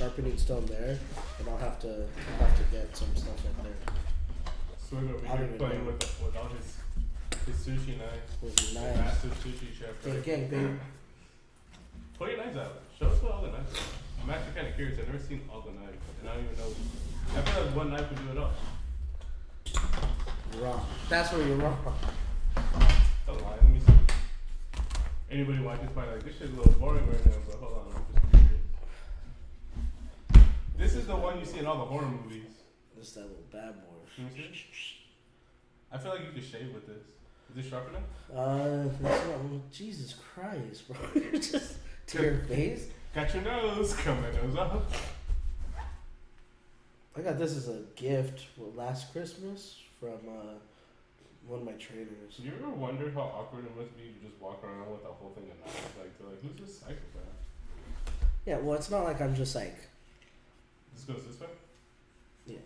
sharpening stone there, and I'll have to get some stuff right there. Swig over I don't here even playing know. with all his sushi knives. With the The knives. master sushi chef. Gang, Right? gang, baby. Pull your knives out. Show us what all the knives are. I'm actually kind of curious. I've never seen all the knives, and I don't even know. I feel like one knife would do it all. Wrong. That's where you're wrong. Don't lie. Let me see. Anybody watching this might be like, this shit's a little boring right now, but hold on. I'm just curious. This is the one you see in all the horror movies. This is that little bad boy. Can you see it? I feel like you could shave with this. Is this sharp enough? That's not, Jesus Christ, bro. You're just to your face. Got your nose. Come my nose up. I got this as a gift last Christmas from one of my trainers. Do you ever wonder how awkward it must be to just walk around with a whole thing of knives? Like, they're like, who's this psychopath? Yeah, well, it's not like I'm just like, This goes this way? yeah.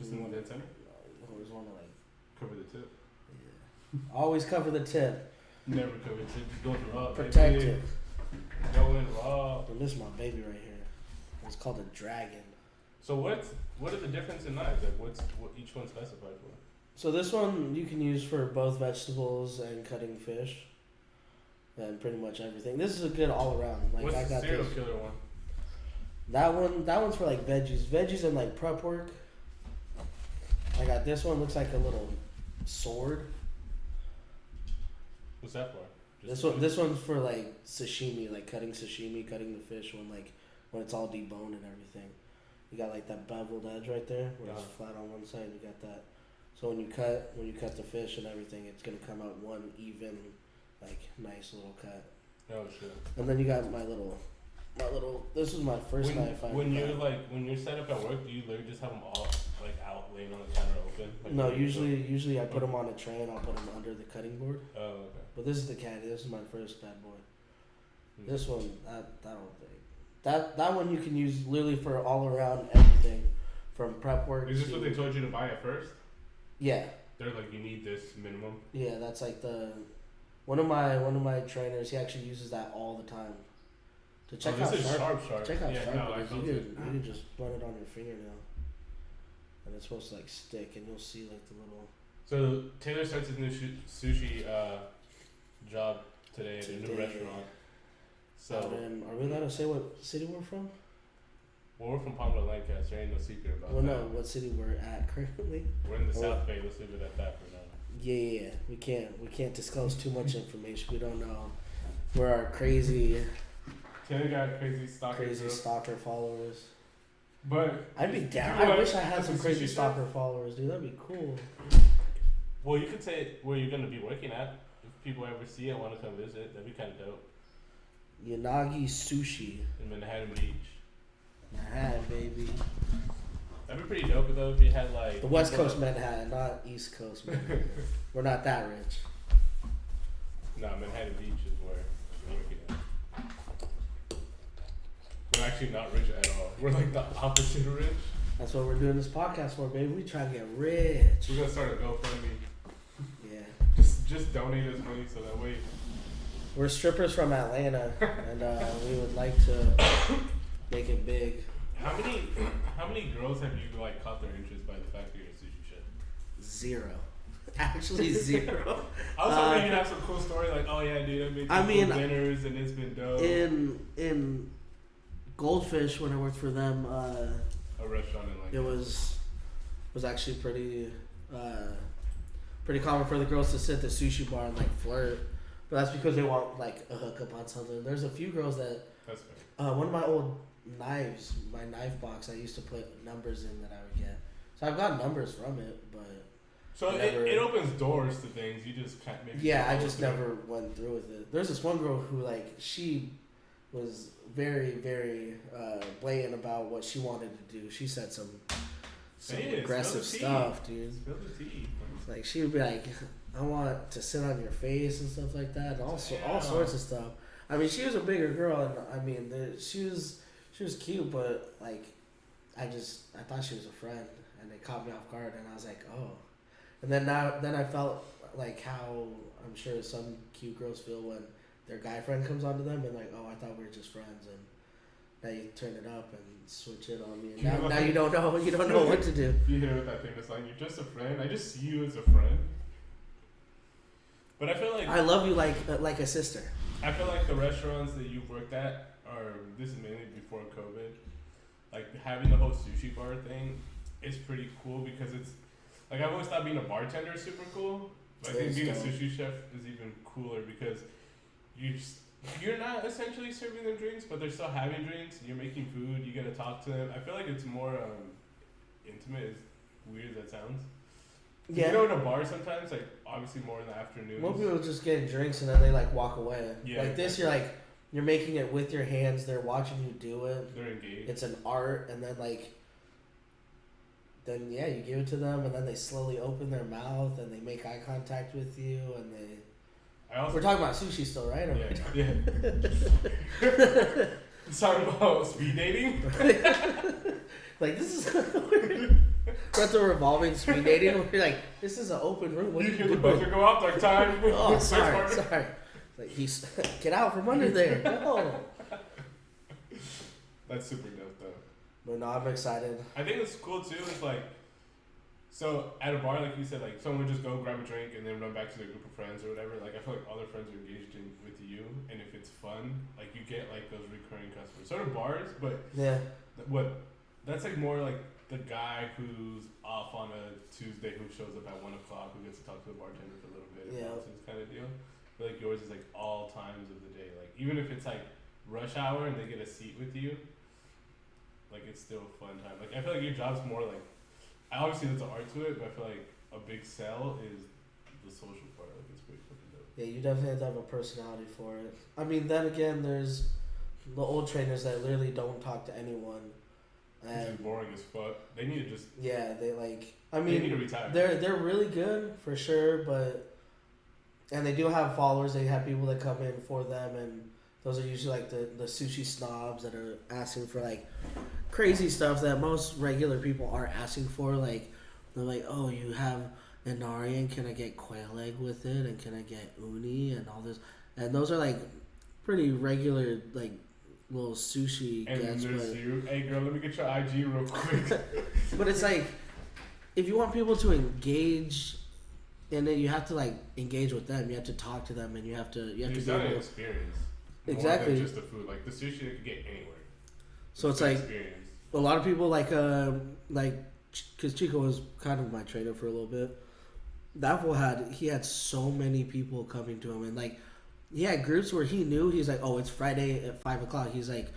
Just in the dead center? I always want to like, Cover the tip. yeah. Always cover the tip. Never cover the tip. Just go raw. Protect baby. it. Go in raw. And this is my baby right here. It's called a dragon. So what are the difference in knives? Like what each one specified for? So this one you can use for both vegetables and cutting fish, and pretty much everything. This is a good all around. Like What's I the got serial this. killer one? That one's for like veggies and like prep work. I got this one. Looks like a little sword. What's that for? This one's for like sashimi, like cutting the fish when it's all deboned and everything. You got like that beveled edge right there where it's flat on one side. You got that. So when you cut the fish and everything, it's gonna come out one even, like nice little cut. Oh shit. And then you got my little. This was my first knife. When you're set up at work, do you literally just have them all like out laying on the counter open? Like, No, usually I put them on a tray and I'll put them under the cutting board. Oh okay. But this is the caddy. This is my first bad boy. Hmm. This one, I don't think. That one you can use literally for all around everything, from prep work. Is this what they told you to buy at first? Yeah, They're like, you need this minimum. yeah. That's like one of my trainers. He actually uses that all the time. To check this how is sharp. sharp. Check how Yeah, sharp no, I it is. felt You it. can just run it on your fingernail, and it's supposed to like stick, and you'll see like the little. So Taylor starts his new sushi job today at a new Today. restaurant. So Are we allowed to say what city we're from? well, we're from Palmdale, Lancaster. Ain't no secret about Well, that. no, what city we're at currently. We're in the Well, South Bay. Let's leave it at that for now. Yeah. We can't disclose too much information. We don't know where our crazy Taylor got crazy stalkers. stalker followers. But I'd be down. you I want wish I had some sushi crazy shop? stalker followers, dude. That'd be cool. Well, you could say where you're gonna be working at. If people ever see it and want to come visit, that'd be kind of dope. Yanagi Sushi. In Manhattan Beach. Manhattan, baby. That'd be pretty dope though if you had like The West people Coast Manhattan, not East Coast Manhattan. We're not that rich. No, Manhattan Beach is where we're working at. We're actually not rich at all. We're like the opposite of rich. That's what we're doing this podcast for, baby. We trying to get rich. We're gonna start a GoFundMe. Yeah. Just donate us money so that way. We're strippers from Atlanta, and we would like to make it big. How many girls have you like caught their interest by the fact that you're a sushi chef? 0. Actually 0. I was hoping you'd have some cool story like, oh yeah, dude, I made some cool dinners and it's been dope. In Goldfish, when I worked for them, A restaurant in like it was actually pretty common for the girls to sit at the sushi bar and like flirt, but that's because they want like a hookup on something. There's a few girls that That's fair. one of my old knives, my knife box, I used to put numbers in that I would get. So I've got numbers from it, but So it opens doors to things. You just can't maybe. yeah, I just never went through with it. There's this one girl who like she was very, very blatant about what she wanted to do. She said some aggressive stuff, dude. Spill the tea. Like she would be like, "I want to sit on your face" and stuff like that, and all sorts of stuff. I mean, she was a bigger girl, and I mean, she was cute, but like, I thought she was a friend, and it caught me off guard, and I was like, oh. And then I felt like how I'm sure some cute girls feel when their guy friend comes onto them and like, oh, I thought we were just friends, and now you turn it up and switch it on me. And now you don't know what to do. You hit it with that famous line, "You're just a friend. I just see you as a friend." But I feel like I love you like a sister. I feel like the restaurants that you've worked at are, this is mainly before COVID, like having the whole sushi bar thing is pretty cool because it's like I've always thought being a bartender is super cool, but I think being a sushi chef is even cooler because you're not essentially serving them drinks, but they're still having drinks. You're making food. You get to talk to them. I feel like it's more intimate. As weird as that sounds. Yeah. You know, in a bar sometimes, like obviously more in the afternoon. Most people just get drinks and then they like walk away. Yeah. Like this, you're making it with your hands. They're watching you do it. They're engaged. It's an art, and then you give it to them, and then they slowly open their mouth and they make eye contact with you, and they. We're talking about sushi still, right? Yeah. Talking about speed dating. Like this is that's a revolving speed dating. Where you're like, this is an open room. What you hear the buzzer go off like time. Oh, sorry. Like get out from under there. No. That's super dope though. But no, I'm excited. I think it's cool too. It's like, so at a bar, like you said, like someone would just go grab a drink and then run back to their group of friends or whatever. Like I feel like all their friends are engaged with you, and if it's fun, like you get like those recurring customers. So do bars, but yeah, that's like more like the guy who's off on a Tuesday who shows up at 1:00 who gets to talk to the bartender for a little bit. Yeah, nonsense kind of deal. I feel like yours is like all times of the day. Like even if it's like rush hour and they get a seat with you, like it's still a fun time. Like I feel like your job's more like, obviously there's an art to it, but I feel like a big sell is the social part. Like it's pretty fucking dope. Yeah, you definitely have to have a personality for it. I mean, then again, there's the old trainers that literally don't talk to anyone. And it's boring as fuck. They need to just. Yeah, they like. I mean, they need to retire. They're really good for sure, and they do have followers. They have people that come in for them, and those are usually like the sushi snobs that are asking for like crazy stuff that most regular people aren't asking for. Like they're like, oh, you have inari, and can I get quail egg with it, and can I get uni and all this, and those are like pretty regular like little sushi and gets. There's you. Hey girl, let me get your IG real quick. But it's like, if you want people to engage, and then you have to like engage with them, you have to talk to them, and you have to be able to experience. Exactly. More than just the food, like the sushi they could get anywhere. So it's like experience. A lot of people like because Chico was kind of my trainer for a little bit. That fool he had so many people coming to him, and like he had groups where he knew he's like, oh, it's Friday at 5:00. He's like,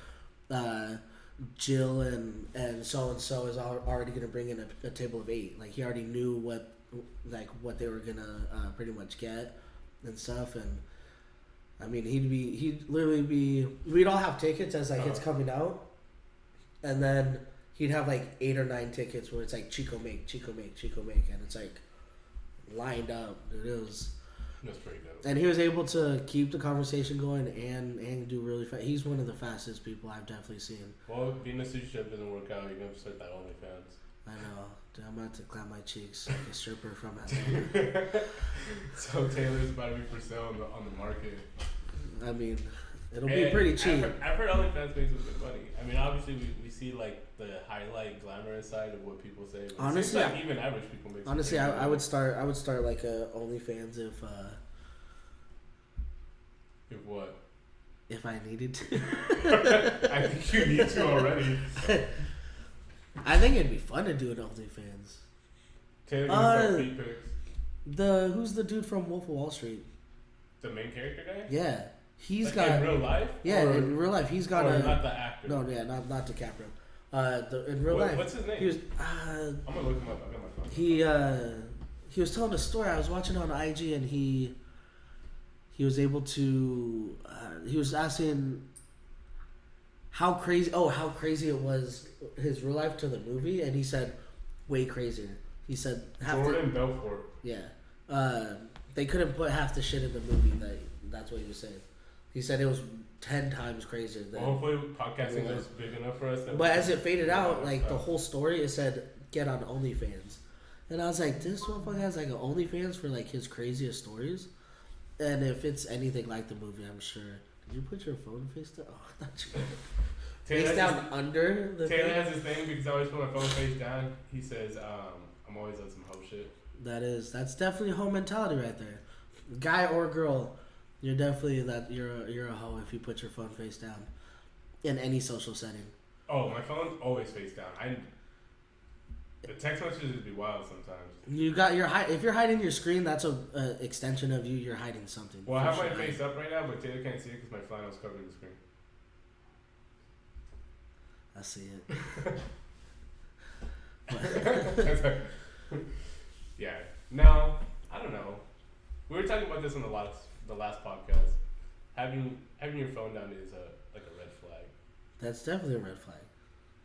Jill and so is already gonna bring in a table of 8. Like he already knew what they were gonna pretty much get and stuff. And I mean, he'd literally be. We'd all have tickets as like it's coming out, and then he'd have like 8 or 9 tickets where it's like Chico make, and it's like lined up. That's pretty dope. And he was able to keep the conversation going and do really fast. He's one of the fastest people I've definitely seen. Well, being a sushi chef doesn't work out. You're gonna start that OnlyFans. I know. Dude, I'm about to clap my cheeks like a stripper from Atlanta. So Taylor's about to be for sale on the market. I mean, it'll be pretty cheap. I've heard OnlyFans makes some good money. I mean, obviously we see like the highlight glamorous side of what people say. But honestly, like even average people make. Honestly, I would start like a OnlyFans if what? If I needed to. I think you need to already. I think it'd be fun to do an OnlyFans. Taylor can feet pics. Who's the dude from Wolf of Wall Street? The main character guy? Yeah. He's like got in real life? Yeah, in real life he's got not the actor. No, yeah, not DiCaprio. In real life. What's his name? He was I'm gonna look him up. I got my phone. He was telling a story. I was watching on IG and he was able to he was asking how crazy it was his real life to the movie, and he said way crazier. He said Jordan Belfort. Yeah. They couldn't put half the shit in the movie. That's what he was saying. He said it was 10 times crazier. Well, hopefully podcasting is big enough for us. But as it faded out, like the whole story, it said get on OnlyFans, and I was like, this motherfucker has like an OnlyFans for like his craziest stories. And if it's anything like the movie, I'm sure. Did you put your phone face to? Oh, I thought you. Face down under the Taylor thing? has this thing because I always put my phone face down. He says, I'm always on some hoe shit. That's definitely hoe mentality right there. Guy or girl, you're definitely you're a hoe if you put your phone face down in any social setting. Oh, my phone's always face down. The text messages be wild sometimes. You got if you're hiding your screen, that's a extension of you. You're hiding something. Well, I have my face up right now, but Taylor can't see it because my flannel's covering the screen. I see it. Yeah. No, I don't know. We were talking about this on the last podcast. Having your phone down is like a red flag. That's definitely a red flag.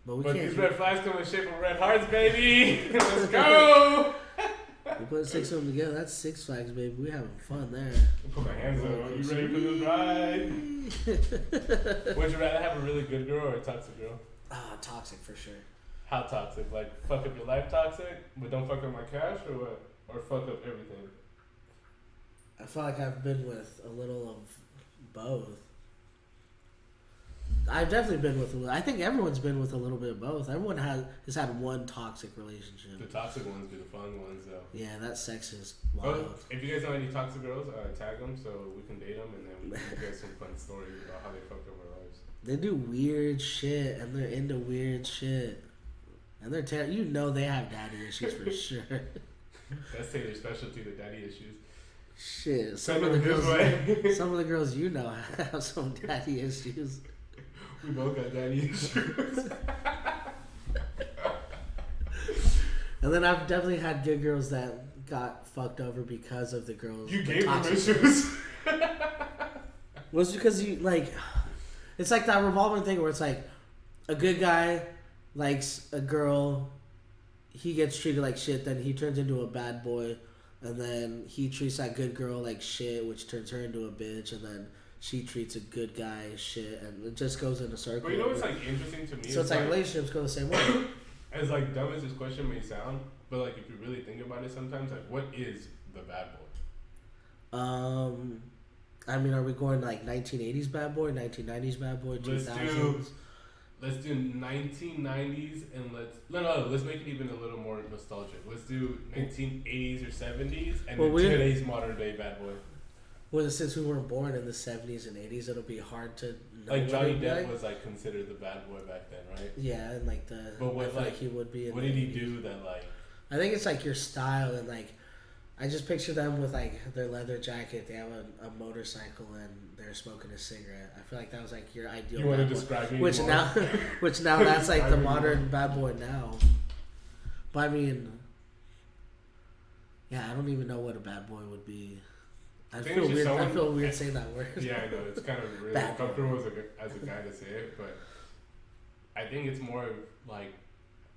But these red flags come in shape of red hearts, baby. Let's go. We put 6 of them together. That's 6 flags, baby. We having fun there. I'll put my hands up. Are you ready for this ride? Would you rather have a really good girl or a toxic girl? Toxic for sure. How toxic? Like fuck up your life toxic, but don't fuck up my cash, or what? Or fuck up everything? I feel like I've been with a little of both. I've definitely been with I think everyone's been with a little bit of both. Everyone has had one toxic relationship. The toxic ones be the fun ones, though. Yeah, that sex is wild. If you guys know any toxic girls, tag them so we can date them, and then we can get some fun stories about how they fucked up our lives. They do weird shit, and they're into weird shit. And they're they have daddy issues for sure. That's Taylor's specialty, the daddy issues. Shit, some of the girls you know have some daddy issues. We both got daddy issues. And then I've definitely had good girls that got fucked over because of the girls. You gave them issues. Well, it's because it's like that revolving thing where it's like a good guy likes a girl, he gets treated like shit, then he turns into a bad boy, and then he treats that good girl like shit, which turns her into a bitch, and then she treats a good guy as shit, and it just goes in a circle. But you know what's like interesting to me? So it's like relationships go the same way. As like dumb as this question may sound, but like if you really think about it, sometimes like what is the bad boy? I mean, are we going like 1980s bad boy, 1990s bad boy, 2000s? Let's do 1990s and let's make it even a little more nostalgic. Let's do 1980s or 70s and today's modern day bad boy. Well, since we weren't born in the 70s and 80s, it'll be hard to know. Like Johnny Depp was like considered the bad boy back then, right? Yeah, and like But what like he would be. What did he do that like? I think it's like your style and like. I just picture them with like their leather jacket. They have a motorcycle and they're smoking a cigarette. I feel like that was like your ideal. You want to describe me which more? now that's like the modern bad boy now. But I mean, yeah, I don't even know what a bad boy would be. I feel weird. I feel weird saying that word. Yeah, I know it's kind of really uncomfortable as a guy to say it, but I think it's more like.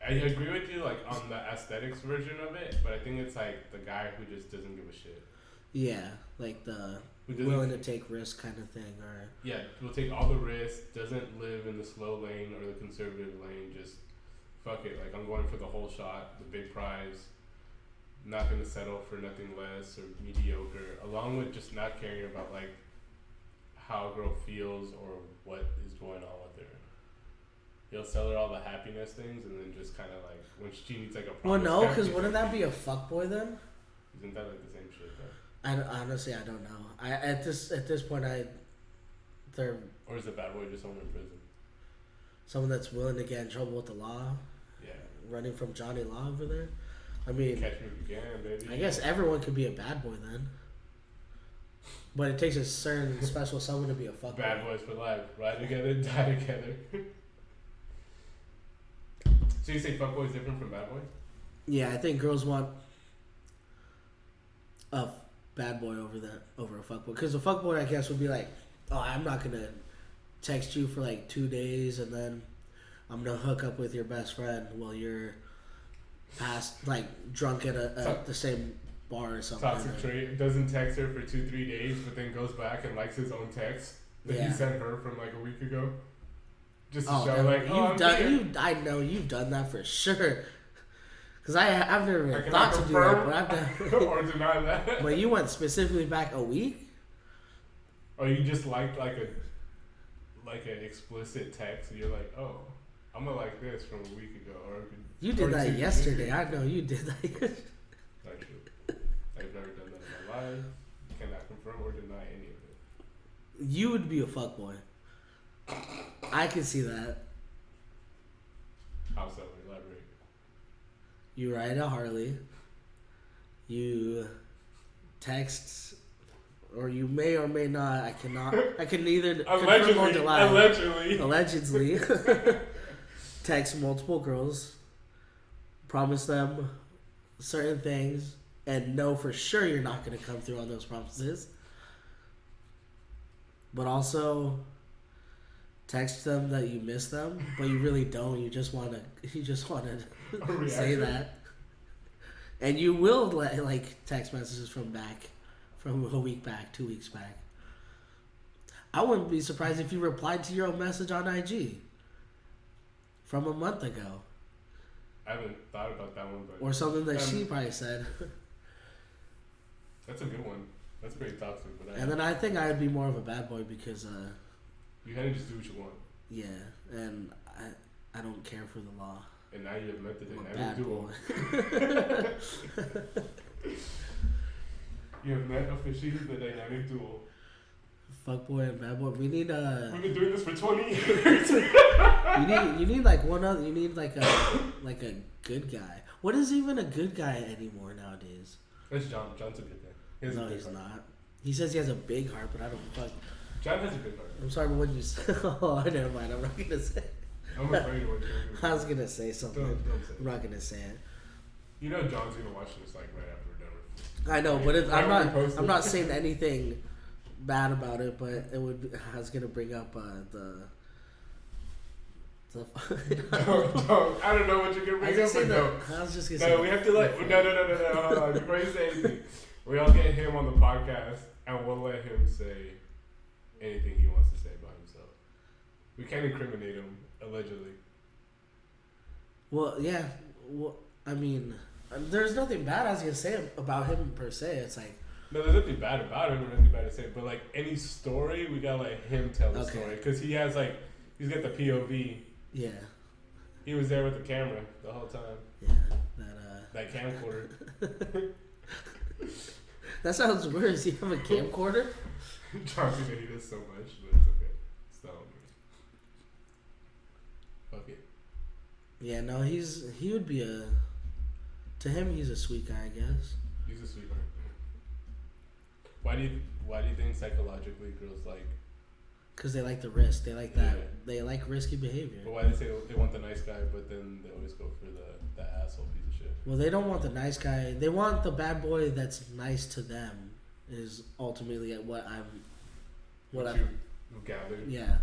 I agree with you, like, on the aesthetics version of it, but I think it's, like, the guy who just doesn't give a shit. Yeah, like the willing to take risks kind of thing, or... Yeah, will take all the risks, doesn't live in the slow lane or the conservative lane, just, fuck it, like, I'm going for the whole shot, the big prize, not gonna settle for nothing less or mediocre, along with just not caring about, like, how a girl feels or what is going on with her. He'll sell her all the happiness things, and then just kind of like when she needs like a promise. Well, no, because wouldn't that be a fuckboy then? Isn't that like the same shit though? Honestly, I don't know. At this point, they're. Or is the bad boy just someone in prison? Someone that's willing to get in trouble with the law. Yeah. Running from Johnny Law over there. I mean, catch me if you can, baby. I guess everyone could be a bad boy then. But it takes a certain special someone to be a fuckboy. Bad boys for life. Ride together, die together. So you say fuckboy is different from bad boy? Yeah, I think girls want a bad boy over a fuckboy. Because a fuckboy, I guess, would be like, oh, I'm not going to text you for like 2 days and then I'm going to hook up with your best friend while you're drunk at the same bar or something. Toxic trait. Doesn't text her for 2-3 days, but then goes back and likes his own text that he sent her from like a week ago. Just to show, like, I know you've done that for sure. Because I've never even thought to do that, but I've done. Or deny that. But you went specifically back a week. Or you just liked like like an explicit text, and you're like, oh, I'm gonna like this from a week ago, or you did that yesterday. I know you did that. Not true. I've never done that in my life. Cannot confirm or deny any of it. You would be a fuckboy. I can see that. How so? Elaborate. You ride a Harley. You text, or you may or may not. I cannot. I can neither confirm or deny. Allegedly. Text multiple girls. Promise them certain things, and know for sure you're not going to come through on those promises. But also text them that you miss them, but you really don't. You just want to say that. And you will like text messages from a week back, 2 weeks back. I wouldn't be surprised if you replied to your own message on IG from a month ago. I haven't thought about that one, but or something that she probably said. That's a good one. That's pretty toxic. But and then I think I would be more of a bad boy because you kind of just do what you want. Yeah, and I don't care for the law. And now you have met the dynamic duo. You have met officially the dynamic duo. Fuckboy and bad boy. We need We've been doing this for 20 years. you need like one other. You need like a good guy. What is even a good guy anymore nowadays? That's John. John's a good guy. No, he's not. He says he has a big heart, but I don't fuck. John has a big heart. I'm sorry, but what you say? Oh, never mind. I'm not gonna say. I'm afraid of what you're I was gonna say something. Don't say I'm not gonna say it. You know John's gonna watch this like right after we're done. I know, but I'm not saying anything bad about it. But it would. I was gonna bring up the I don't know what you're gonna bring up, but no. I was just gonna say. No, we have to like. No. Hold on. Before you say anything, we all get him on the podcast, and we'll let him say anything he wants to say about himself. We can't incriminate him, allegedly. Well, yeah. Well, I mean, there's nothing bad I was gonna say about him per se. It's like. No, there's nothing bad about him or nothing bad to say, but like any story, we gotta let him tell the story because he has like he's got the POV. Yeah. He was there with the camera the whole time. Yeah, that camcorder. That sounds weird. Does he have a camcorder? Johnson hates us so much, but it's okay. It's not on me. Fuck it. Yeah, no, he would be a. To him, he's a sweet guy, I guess. He's a sweetheart. Why do you think psychologically girls like? Because they like the risk. They like that. Yeah. They like risky behavior. But why do they say they want the nice guy, but then they always go for the asshole piece of shit? Well, they don't want the nice guy. They want the bad boy that's nice to them. Is ultimately what I've gathered. Yeah,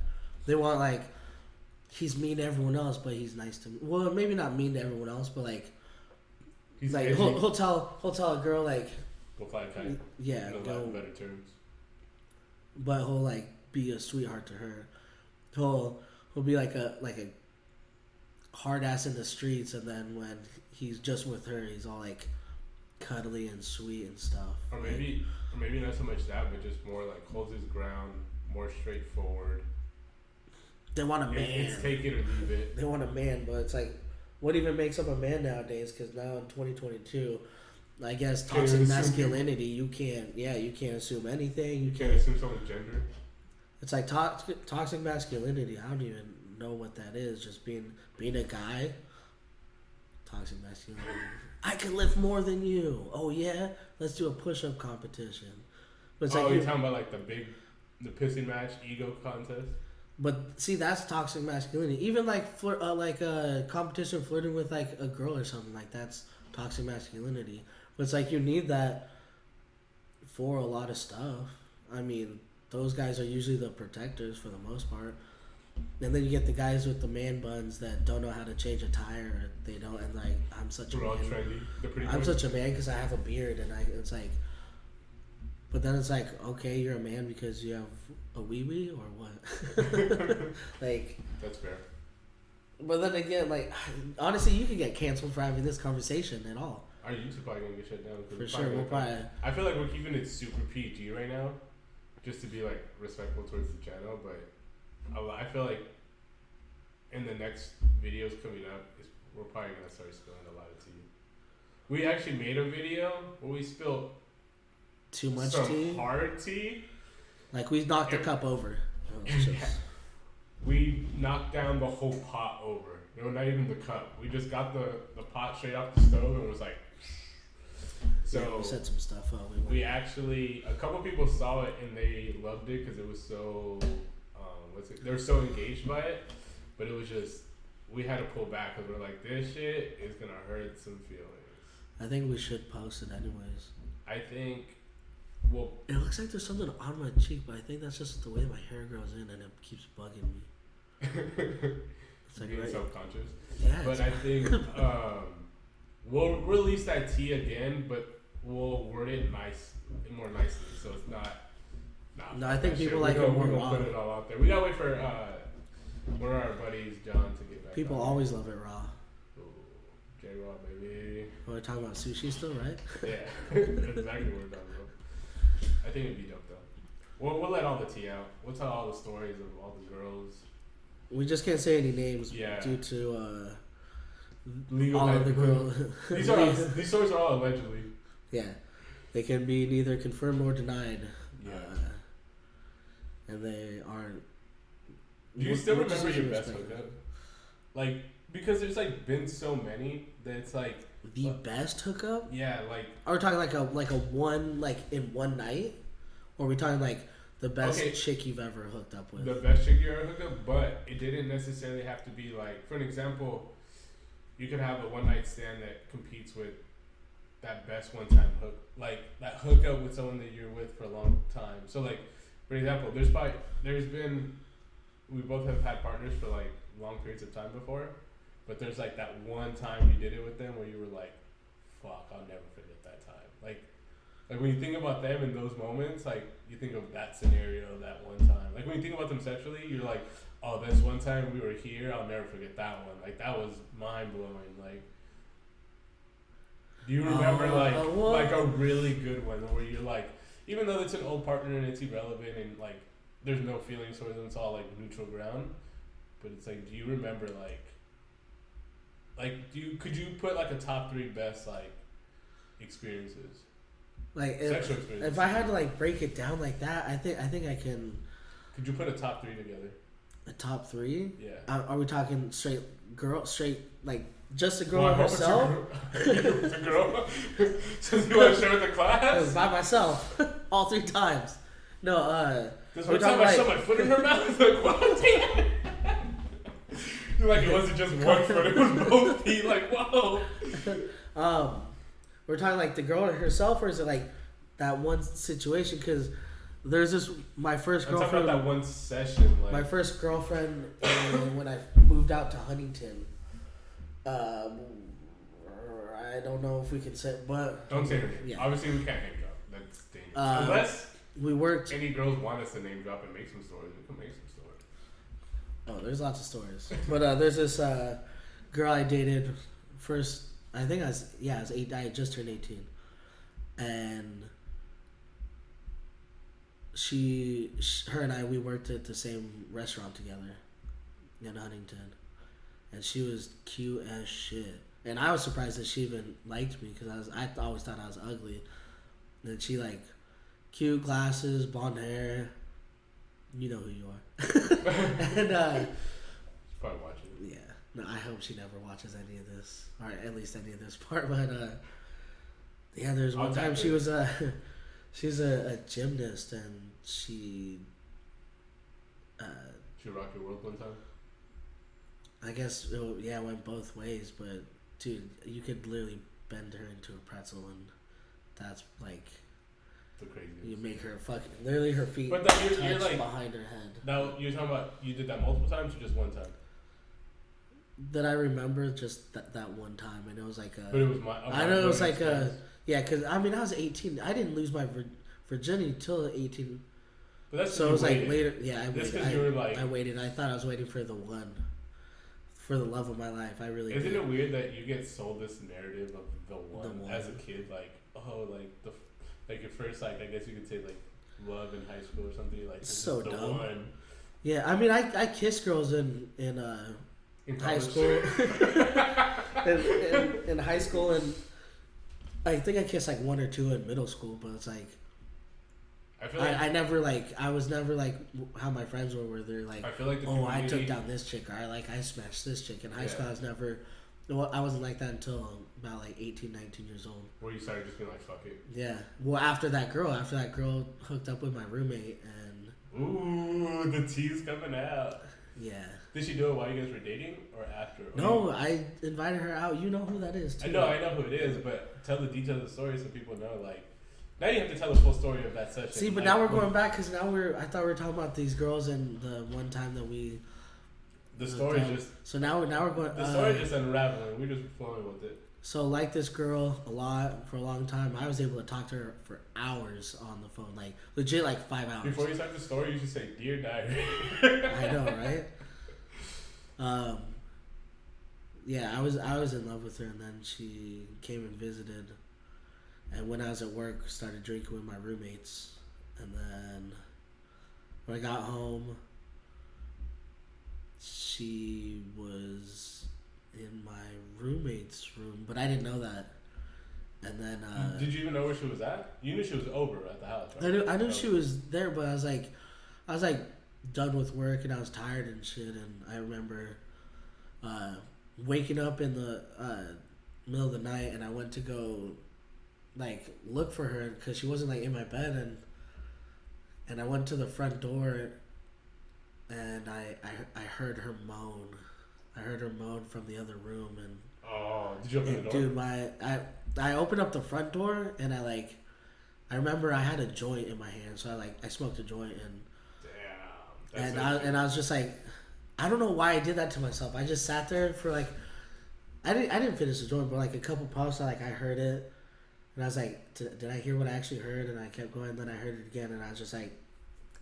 they want like he's mean to everyone else, but he's nice to me. Well, maybe not mean to everyone else, but like he's like he'll tell a girl like go fly a kite. Yeah, in go better terms. But he'll like be a sweetheart to her. He'll be like a hard ass in the streets, and then when he's just with her, he's all like cuddly and sweet and stuff. Or maybe not so much that, but just more like holds his ground, more straightforward. They want a man. It's take it or leave it. They want a man, but it's like, what even makes up a man nowadays? Because now in 2022, I guess toxic masculinity, you can't assume anything. You can't assume someone's gender. It's like toxic masculinity. I don't even know what that is. Just being a guy. Toxic masculinity. I can lift more than you. Oh yeah, let's do a push-up competition. But it's like you're talking about like the pissing match ego contest. But see, that's toxic masculinity. Even like a competition flirting with like a girl or something like that's toxic masculinity. But it's like you need that for a lot of stuff. I mean, those guys are usually the protectors for the most part. And then you get the guys with the man buns that don't know how to change a tire. They don't, and like I'm such a man. I'm such a man because I have a beard, and it's like. But then it's like, okay, you're a man because you have a wee wee or what? Like. That's fair. But then again, like honestly, you could get canceled for having this conversation at all. Our YouTube probably gonna get shut down. For sure, we'll probably. I feel like we're keeping it super PG right now, just to be like respectful towards the channel, but. I feel like in the next videos coming up, we're probably gonna start spilling a lot of tea. We actually made a video where we spilled too much some tea. hard tea. Like we knocked the cup over. We knocked down the whole pot over. No, not even the cup. We just got the pot straight off the stove and was like. So yeah, we set some stuff up. We actually, a couple people saw it and they loved it because it was so, they were so engaged by it. But it was just, we had to pull back because we're like, this shit is gonna hurt some feelings. I think we should post it anyways. I think, well, it looks like there's something on my cheek, but I think that's just the way my hair grows in and it keeps bugging me. It's like being self-conscious. Yeah. But I think we'll release that tea again, but we'll word it more nicely, so it's not. No, I think people like it more raw. We're raw. gonna put it all out there. We gotta wait for one of our buddies, John, to get back. People always love it raw. Ooh, J-Raw, baby. We're talking about sushi still, right? Yeah, that's exactly what we're talking about. I think it'd be dope though. We'll let all the tea out. We'll tell all the stories of all the girls. We just can't say any names due to legal. All of the girls. These stories are all allegedly. Yeah, they can be neither confirmed nor denied. Yeah. And they aren't. Do you still remember your best hookup? Like, because there's like been so many that it's like the best hookup. Yeah, like. Are we talking like a one in one night, or are we talking like the best chick you've ever hooked up with? The best chick you ever hooked up, but it didn't necessarily have to be like. For an example, you could have a one night stand that competes with that best one time hook, like that hookup with someone that you're with for a long time. So like, for example, there's been. We both have had partners for like long periods of time before, but there's like that one time you did it with them where you were like, fuck, I'll never forget that time. Like when you think about them in those moments, like you think of that scenario, that one time. Like when you think about them sexually, you're like, oh, this one time we were here, I'll never forget that one. Like that was mind blowing. Like, do you remember like a really good one where you're like, even though it's an old partner and it's irrelevant and like there's no feelings towards them, it's all like neutral ground, but it's like, do you remember could you put like a top 3 best like experiences, like sexual experiences? If I had to like break it down like that, I think I can. Could you put a top 3 together? A top 3? Yeah. Are we talking straight like just a girl herself? The girl. So you want to share with the class? By myself, all 3 times. No, This one time I shoved my foot in her mouth. Like what? Like it wasn't just one foot; it was both feet. Like whoa. We're talking like the girl herself, or is it like that one situation? Because there's this my first girlfriend. I'm talking about that one session. Like my first girlfriend when I moved out to Huntington. I don't know if we can say, but don't say her name. Yeah. Obviously, we can't name drop. That's dangerous. Unless we worked. Any girls want us to name drop and make some stories, we can make some stories. Oh, there's lots of stories. But there's this girl I dated first. I think I was 8. I had just turned 18, and her and I, we worked at the same restaurant together in Huntington, and she was cute as shit. And I was surprised that she even liked me because I always thought I was ugly. And she like cute glasses, blonde hair. You know who you are. And she's probably watching. Yeah. No, I hope she never watches any of this, or at least any of this part. But yeah, there's one time she was she's a gymnast, and she rocked your world one time. I guess it went both ways, but dude, you could literally bend her into a pretzel, and that's like the craziest. You make her fucking literally her feet but you're like behind her head. Now you're talking about you did that multiple times or just one time? That I remember just that one time, and it was like But it was I know it was like because I mean I was 18. I didn't lose my virginity till 18. But that's so it was like later. Yeah, I waited. I thought I was waiting for the one. For the love of my life, I really. Isn't it weird that you get sold this narrative of the one as a kid? Like, oh, like your first, like I guess you could say like love in high school or something. Like so the dumb. one, Yeah, I mean, I kissed girls in high school. in high school, and I think I kissed like one or two in middle school, but it's like I never like I was never like how my friends were, where they're like, I feel like I took down this chick, or I smashed this chick. In high school, I was never. Well, I wasn't like that until about like 18, 19 years old. Where you started just being like, fuck it. Yeah. Well, after that girl hooked up with my roommate, and ooh, the tea's coming out. Yeah. Did she do it while you guys were dating or after? No, I invited her out. You know who that is, too. I know who it is, but tell the details of the story so people know. Like, now you have to tell the full story of that session. See, but now we're going back because now I thought we were talking about these girls and the one time that we. The story just. So now we're going. The story just unraveling. We're just flowing with it. So like this girl a lot for a long time. I was able to talk to her for hours on the phone, like legit, like 5 hours. Before you start the story, you should say "Dear Diary." I know, right? Yeah, I was in love with her, and then she came and visited, and when I was at work, started drinking with my roommates, and then when I got home, she was in my roommate's room, but I didn't know that. And then did you even know where she was at? You knew she was over at the house, right? I knew she was there, but I was like done with work, and I was tired and shit. And I remember waking up in the middle of the night, and I went to go like look for her because she wasn't like in my bed, and I went to the front door, and I heard her moan. I heard her moan from the other room, and oh, did you open the door? Dude, I opened up the front door, and I remember I had a joint in my hand, so I smoked a joint, and and I was just like, I don't know why I did that to myself. I just sat there for like, I didn't finish the joint, but like a couple puffs, I heard it, and I was like, did I hear what I actually heard? And I kept going, and then I heard it again, and I was just like,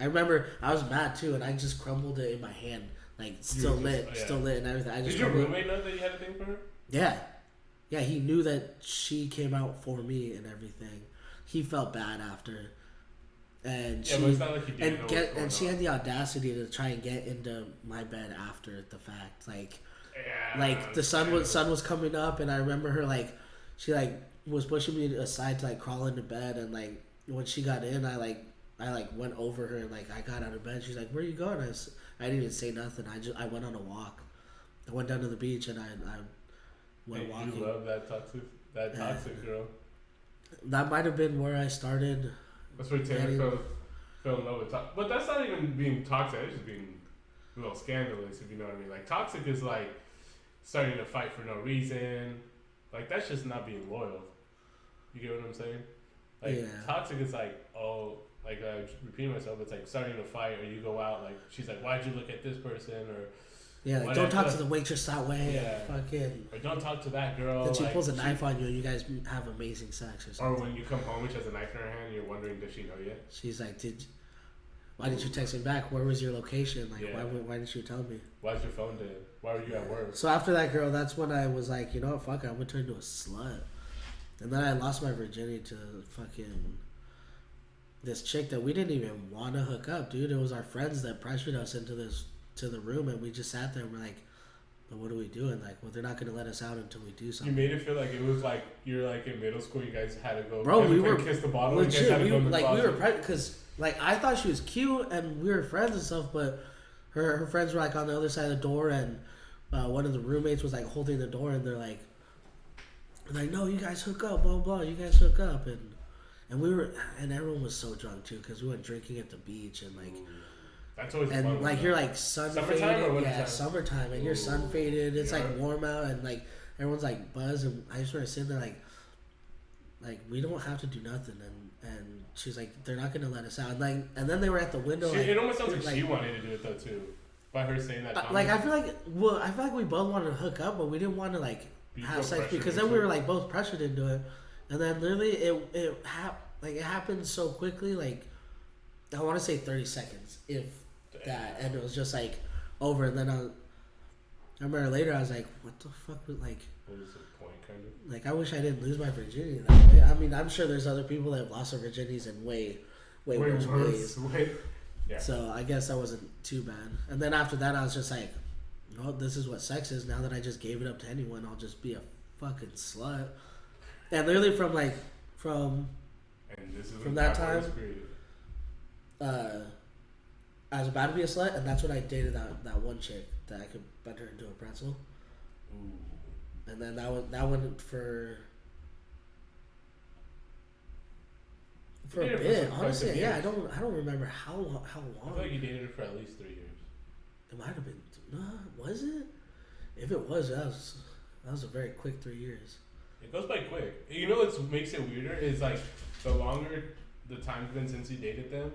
I remember I was mad too, and I just crumbled it in my hand, like still lit, and everything. I just did your roommate know that you had a thing for her? Yeah, he knew that she came out for me and everything. He felt bad after. And but it's not like he didn't know and she had the audacity to try and get into my bed after the fact. Like the sun was coming up, and I remember her she was pushing me aside to crawl into bed, and when she got in, I went over her and I got out of bed. She's like, "Where are you going?" I didn't even say nothing. I went on a walk. I went down to the beach, and I went walking. You love that toxic girl. That might have been where I started. That's where Tanner fell in love with toxic. But that's not even being toxic. It's just being a little scandalous, if you know what I mean. Like, toxic is starting to fight for no reason. That's just not being loyal. You get what I'm saying? Toxic is repeating myself, it's starting to fight, or you go out, she's like, why'd you look at this person, or don't talk to the waitress that way. Or don't talk to that girl. Then she pulls a knife on you, and you guys have amazing sex or something. Or when you come home and she has a knife in her hand, and you're wondering, does she know yet? She's like, why didn't you text me back? Where was your location? Why didn't you tell me? Why's your phone dead? Why were you at work? So after that girl, that's when I was like, you know what, fuck it, I'm gonna turn into a slut. And then I lost my virginity to fucking this chick that we didn't even want to hook up, dude. It was our friends that pressured us into the room, and we just sat there and we're like, well, what are we doing? They're not going to let us out until we do something. You made it feel like it was you're in middle school, you guys had to go. Bro, we were kiss the bottle. Legit, you guys had to go in the closet. we were because I thought she was cute and we were friends and stuff, but her friends were on the other side of the door, and one of the roommates was holding the door, and they're like, no, you guys hook up, blah blah, you guys hook up, and we were, and everyone was so drunk too because we went drinking at the beach, and that's always and fun. You're sun summertime faded, or wintertime? Summertime, and you're sun faded. It's warm out, and everyone's buzzed, and I just remember sitting there we don't have to do nothing, and she's like, they're not gonna let us out, and then they were at the window. It almost sounds like she wanted to do it though too, by her saying that. I feel like we both wanted to hook up, but we didn't want to have sex because then we were both pressured into it, and then literally it happened so quickly, I want to say 30 seconds, if that, and it was just over, and then I remember later I was like, what the fuck was what was the point, kind of? I wish I didn't lose my virginity that way. I mean, I'm sure there's other people that have lost their virginities in way worse ways. Yeah. So I guess that wasn't too bad. And then after that, I was just like, well, this is what sex is. Now that I just gave it up to anyone, I'll just be a fucking slut. And literally from And this is from when that Power was time, uh, I was about to be a slut, and that's when I dated that one chick that I could bend her into a pretzel. Ooh. And then that went for a You dated her bit. for quite Honestly, some yeah, years. I don't remember how long. I feel like you dated her for at least 3 years. It might have been. Was it? If it was, that was a very quick 3 years. It goes by quick. You know what makes it weirder is like the longer the time's been since you dated them,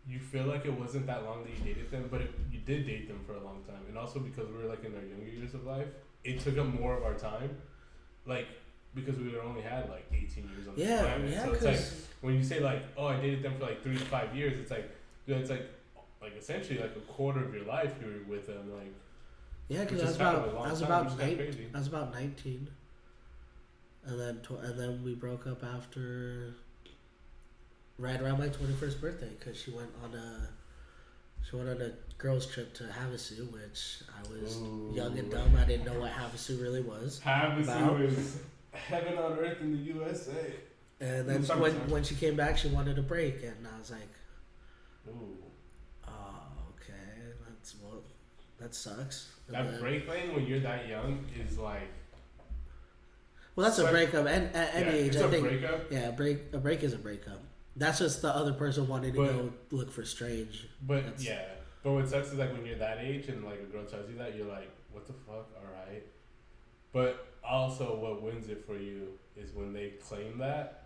you feel like it wasn't that long that you dated them, but you did date them for a long time. And also because we were like in our younger years of life, it took up more of our time, like because we only had like 18 years on this planet. Yeah, so it's like when you say like, oh, I dated them for like 3 to 5 years, it's like essentially like a quarter of your life you were with them, like. yeah, because Which I is was kind of about a long I was time, about which is kinda 9, crazy. I was about 19, and then we broke up after right around my 21st birthday because she went on a girls trip to Havasu, which I was young and dumb. I didn't know what Havasu really was. Havasu is heaven on earth in the USA. And then when she came back, she wanted a break, and I was like, Ooh. "Oh, okay, that sucks." And That then- break thing when you're that young is like. well, that's a Like- breakup, and at any age, it's I a think. breakup. Yeah, a break is a breakup. That's just the other person wanting to But- go look for strange. But That's- yeah, but what sucks is like when you're that age and like a girl tells you that, you're like, what the fuck? All right. But also, what wins it for you is when they claim that,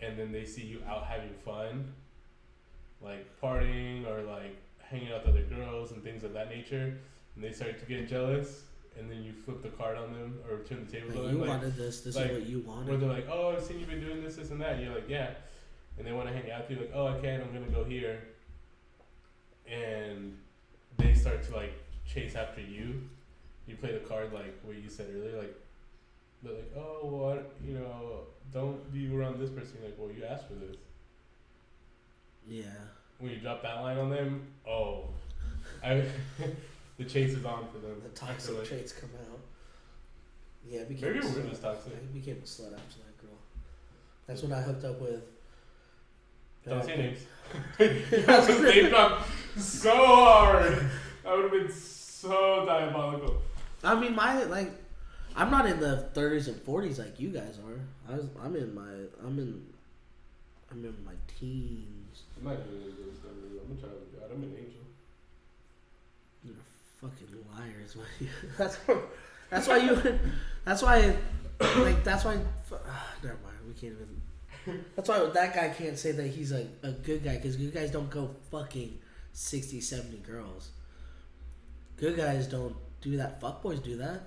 and then they see you out having fun, like partying or like hanging out with other girls and things of that nature, and they start to get jealous, and then you flip the card on them or turn the tables Like, on you them. Like, wanted this. This like, is what you where wanted. they're like, oh, I've seen you been doing this, and that. And you're like, yeah. And they want to hang out with you, like, oh, I can't, I'm going to go here. And they start to, like, chase after you. You play the card, like, what you said earlier, like, they're like, oh, what, you know, don't be around this person. You're like, well, you asked for this. Yeah. When you drop that line on them, oh, the chase is on for them. The I feel toxic like. traits come out. Yeah, I became Maybe a we're slut. just toxic. I became a slut after that girl. That's when I hooked up with. Don't say names. That was name dropped so hard. That would have been so diabolical. I mean, I'm not in the 30s and 40s like you guys are. I'm in my teens. I'm not doing those numbers. I'm a child of God. I'm an angel. You're fucking liars, man. That's why you. That's why. Like that's why. Never mind. We can't even. That's why that guy can't say that he's a good guy because good guys don't go fucking 60, 70 girls. Good guys don't do that. Fuckboys do that.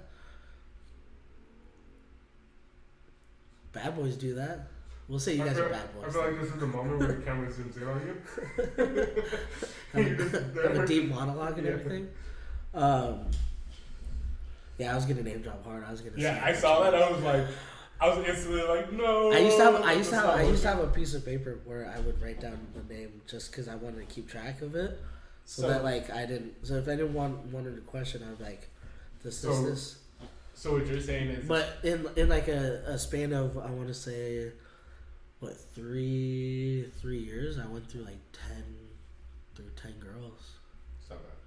Bad boys do that. We'll say you guys are bad boys. I feel like this is the moment where the camera zooms in on you. have a deep monologue and everything. Yeah, I was gonna name drop hard. I was gonna. Yeah, say I saw that. I was instantly like, no. I used to have a piece of paper where I would write down the name just because I wanted to keep track of it, so that like I didn't. So if anyone wanted a question, I'd be like, this. So what you're saying is, But in like a span of I want to say, what 3 years, I went through like 10 girls. it's not bad.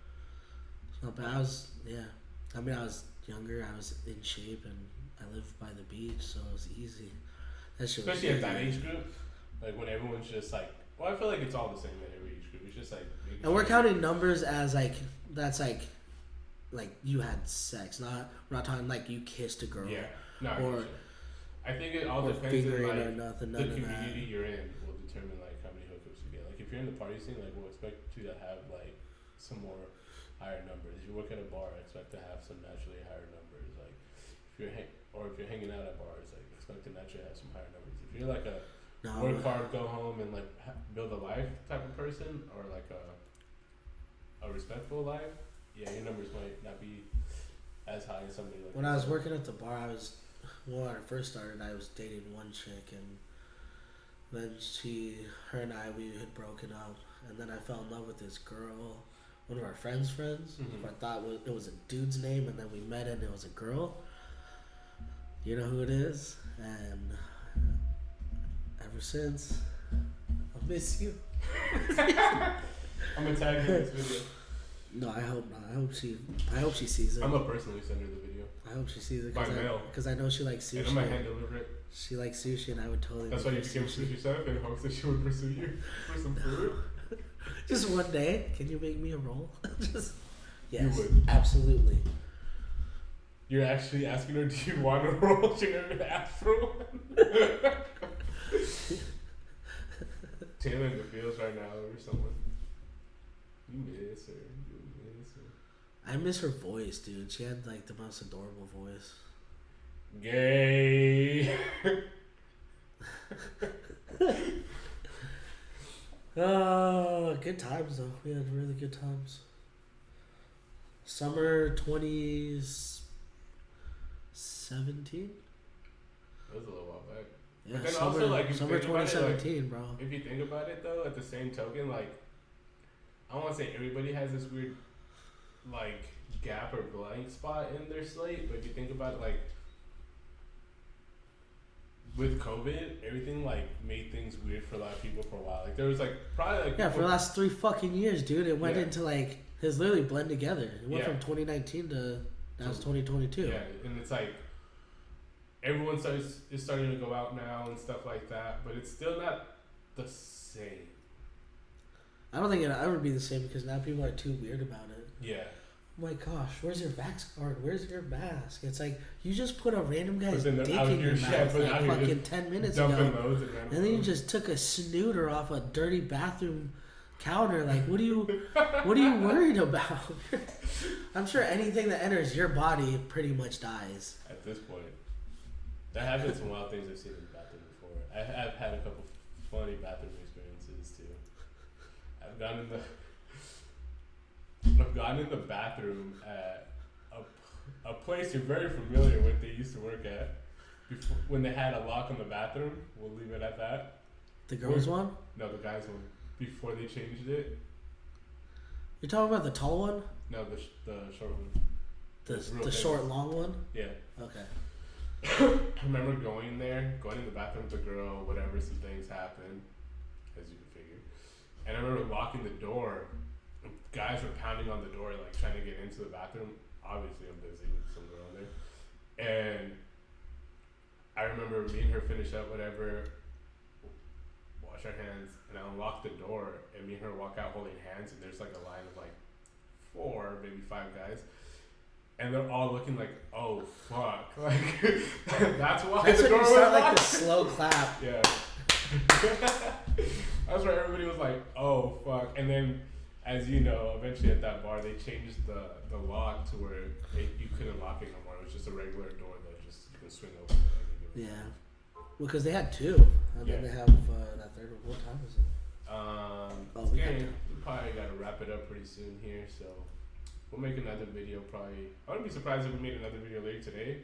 It's not bad. I mean, I was younger. I was in shape, and I lived by the beach, so it was easy. That shit was Especially at that easy. age group, like when everyone's just like, well, I feel like it's all the same at every age group. It's just like, And we're counting numbers as like that's like you had sex. We're not talking like you kissed a girl. Yeah, no. Or- I think it all or depends on fingering like or nothing. the None of community that. you're in will determine like how many hookups you get. Like if you're in the party scene, like we'll expect you to have like some more higher numbers. If you work at a bar, expect to have some naturally higher numbers. Like if you're if you're hanging out at bars, like expect to naturally have some higher numbers. If you're like a No, work hard, go home, and like build a life type of person, or like a respectful life, yeah, your numbers might not be as high as somebody like. when I was working at the bar, when I first started, I was dating one chick, and then we had broken up, and then I fell in love with this girl, one of our friends' friends. Mhm. Who I thought it was a dude's name, and then we met and it was a girl. You know who it is, and ever since, I miss you. I'm gonna tag you in this video. No, I hope not. I hope she sees it. I'm gonna personally send her the video. I hope she sees it By mail. because I know she likes And sushi. I'm gonna hand deliver it. She likes sushi, and I would totally. That's why you became a sushi chef in hopes that she would pursue you for some food. Just one day, can you make me a roll? Just yes, You would. absolutely. You're actually asking her, do you want a roll? She never even asked for one. Taylor in the fields right now or someone. You miss her. You miss her. I miss her voice, dude. She had like the most adorable voice. Gay. Good times though. We had really good times. Summer 2017. That was a little while back. Yeah, But then summer, also, like, if you summer think about it, like, 2017, bro. If you think about it though, at the same token, like, I don't want to say everybody has this weird, like, gap or blank spot in their slate, but if you think about it, like, with COVID, everything like made things weird for a lot of people for a while. Like there was like probably like Yeah, for the last 3 fucking years, dude. It went Yeah. into like it's literally blend together. It went Yeah. from 2019 to now it's 2022. Yeah, and it's like everyone is starting to go out now and stuff like that, but it's still not the same. I don't think it'll ever be the same because now people are too weird about it. Yeah. Oh my gosh, where's your vax card? Where's your mask? It's like you just put a random guy's But then they're dick out in here, your yeah, mouth but like out here fucking 10 minutes dumping ago, loads and then you just took a snooter off a dirty bathroom counter. Like, what are you worried about? I'm sure anything that enters your body pretty much dies. At this point, there have been some wild things I've seen in the bathroom before. I've had a couple funny bathroom experiences too. I've gone in the bathroom at a place you're very familiar with. They used to work at before, when they had a lock on the bathroom. We'll leave it at that. The girls one? No, the guys one. Before they changed it. You're talking about the tall one? No, the short one. The It's real short famous. long one? Yeah. Okay. I remember going in the bathroom with the girl, whatever, some things happened, as you can figure. And I remember locking the door. Guys were pounding on the door, like trying to get into the bathroom. Obviously, I'm busy with some girl in there. And I remember me and her finish up, whatever, wash our hands, and I unlock the door, and me and her walk out holding hands, and there's like a line of like 4, maybe 5 guys. And they're all looking like, oh fuck, like that's why That's the when door you was start like locked. the slow clap. Yeah. That's where everybody was like, oh fuck. And then, as you know, eventually at that bar they changed the lock to where you couldn't lock it no more. It was just a regular door that just you can swing open. Yeah. Well, because they had 2, and Yeah. then they have that third one. What time is it? It's we got getting, time. we probably got to wrap it up pretty soon here, so we'll make another video probably. I wouldn't be surprised if we made another video later today.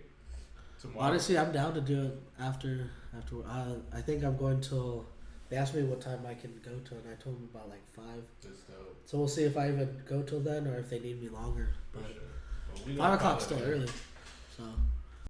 Tomorrow. Honestly, I'm down to do it after. I think I'm going till. They asked me what time I can go to, and I told them about like 5. Just So we'll see if I even go till then, or if they need me longer. for But sure. Well, we 5 gonna o'clock's call it still there. early. So